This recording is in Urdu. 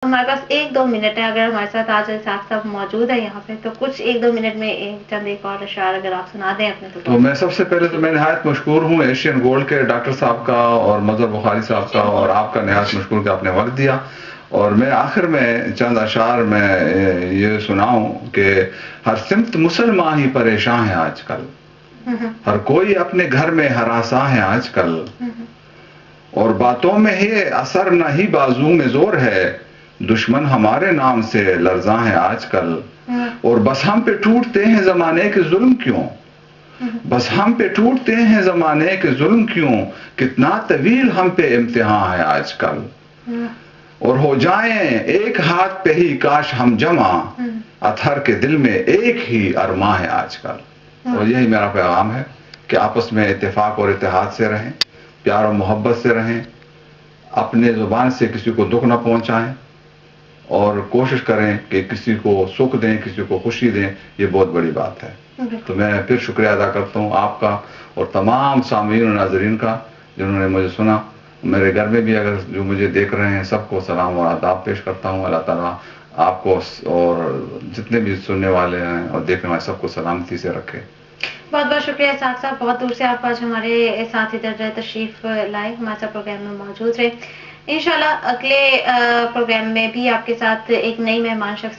ہمارے پاس 1-2 منٹ ہے، اگر ہمارے ساتھ آج اسحاق صاحب موجود ہیں یہاں پہ تو کچھ 1-2 منٹ میں چند ایک اور اشعار اگر آپ سنا دیں اپنے تو میں سب سے پہلے تو میں نہایت مشکور ہوں ایشین گولڈ کے ڈاکٹر صاحب کا اور مظہر بخاری صاحب کا اور آپ کا نہایت مشکور کہ آپ نے وقت دیا. اور میں آخر میں چند اشعار میں یہ سناؤں کہ ہر سمت مسلمان ہی پریشان ہے آج کل، ہر کوئی اپنے گھر میں ہراساں ہے آج کل، اور باتوں میں ہی اثر نہ ہی بازو میں زور ہے، دشمن ہمارے نام سے لرزاں ہے آج کل، اور بس ہم پہ ٹوٹتے ہیں زمانے کے ظلم کیوں، بس ہم پہ ٹوٹتے ہیں زمانے کے ظلم کیوں، کتنا طویل ہم پہ امتحان ہے آج کل، اور ہو جائیں ایک ہاتھ پہ ہی کاش ہم جمع، اطہر کے دل میں ایک ہی ارماں ہے آج کل. اور یہی میرا پیغام ہے کہ آپس میں اتفاق اور اتحاد سے رہیں، پیار و محبت سے رہیں، اپنے زبان سے کسی کو دکھ نہ پہنچائیں، اور کوشش کریں کہ کسی کو سکھ دیں، کسی کو خوشی دیں. یہ بہت بڑی بات ہے. تو میں پھر شکریہ ادا کرتا ہوں آپ کا اور تمام سامعین و ناظرین کا جنہوں نے مجھے سنا. میرے گھر میں بھی اگر جو مجھے دیکھ رہے ہیں سب کو سلام اور آداب پیش کرتا ہوں. اللہ تعالیٰ آپ کو اور جتنے بھی سننے والے ہیں اور دیکھنے والے سب کو سلامتی سے رکھے. بہت بہت شکریہ اسحاق صاحب، بہت دور سے آپ آج ہمارے ساتھ ادھر تشریف لائے، ہمارے ساتھ پروگرام میں موجود رہے. انشاءاللہ اگلے پروگرام میں بھی آپ کے ساتھ ایک نئی مہمان شخصیت